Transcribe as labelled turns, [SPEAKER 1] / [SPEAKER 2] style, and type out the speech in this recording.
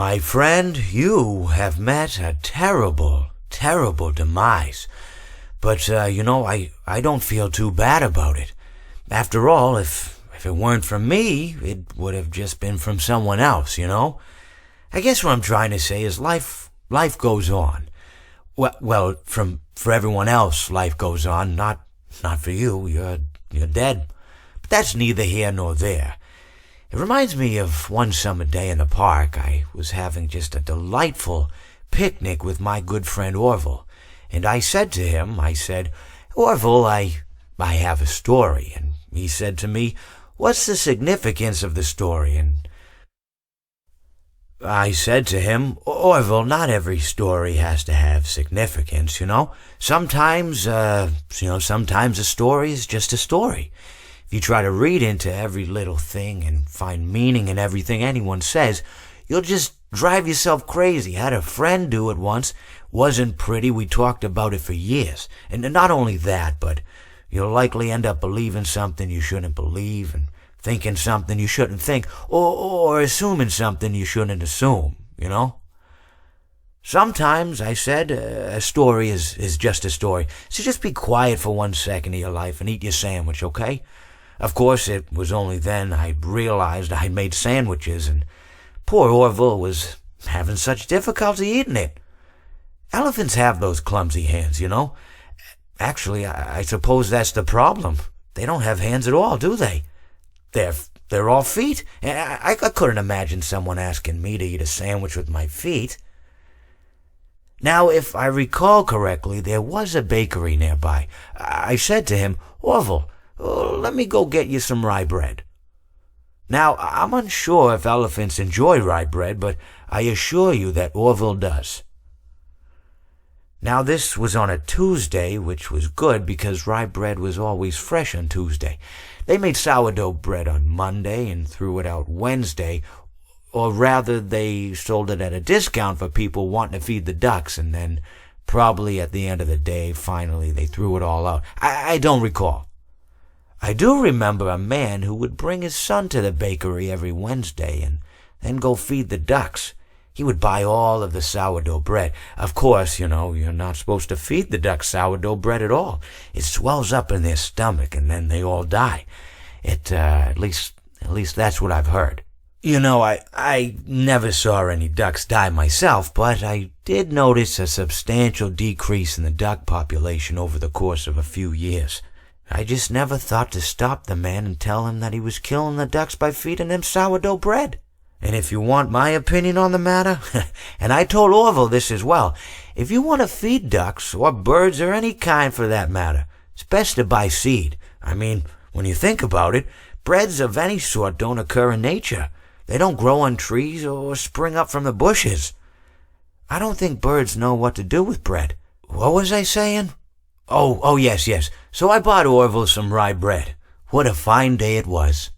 [SPEAKER 1] My friend, you have met a terrible, terrible demise. But, I don't feel too bad about it. After all, if it weren't from me, it would have just been from someone else, I guess what I'm trying to say is life goes on. Well, for everyone else, life goes on, not for you. You're dead. But that's neither here nor there. It reminds me of one summer day in the park. I was having just a delightful picnic with my good friend Orville. And I said to him, Orville, I have a story. And he said to me, what's the significance of the story? And I said to him, Orville, not every story has to have significance, Sometimes a story is just a story. If you try to read into every little thing and find meaning in everything anyone says, you'll just drive yourself crazy. I had a friend do it once. Wasn't pretty. We talked about it for years. And not only that, but you'll likely end up believing something you shouldn't believe and thinking something you shouldn't think, or assuming something you shouldn't assume, Sometimes, I said, a story is just a story. So just be quiet for 1 second of your life and eat your sandwich, okay? Of course, it was only then I realized I'd made sandwiches, and poor Orville was having such difficulty eating it. Elephants have those clumsy hands, Actually, I suppose that's the problem. They don't have hands at all, do they? They're all feet. And I couldn't imagine someone asking me to eat a sandwich with my feet. Now, if I recall correctly, there was a bakery nearby. I said to him, Orville, let me go get you some rye bread. Now, I'm unsure if elephants enjoy rye bread, but I assure you that Orville does. Now, this was on a Tuesday, which was good because rye bread was always fresh on Tuesday. They made sourdough bread on Monday and threw it out Wednesday, or rather they sold it at a discount for people wanting to feed the ducks, and then probably at the end of the day, finally they threw it all out. I don't recall. I do remember a man who would bring his son to the bakery every Wednesday and then go feed the ducks. He would buy all of the sourdough bread. Of course, you're not supposed to feed the ducks sourdough bread at all. It swells up in their stomach and then they all die. At least that's what I've heard. I never saw any ducks die myself, but I did notice a substantial decrease in the duck population over the course of a few years. I just never thought to stop the man and tell him that he was killing the ducks by feeding them sourdough bread. And if you want my opinion on the matter, and I told Orville this as well, if you want to feed ducks, or birds, or any kind for that matter, it's best to buy seed. I mean, when you think about it, breads of any sort don't occur in nature. They don't grow on trees or spring up from the bushes. I don't think birds know what to do with bread. What was I saying? Oh, yes. So I bought Orville some rye bread. What a fine day it was.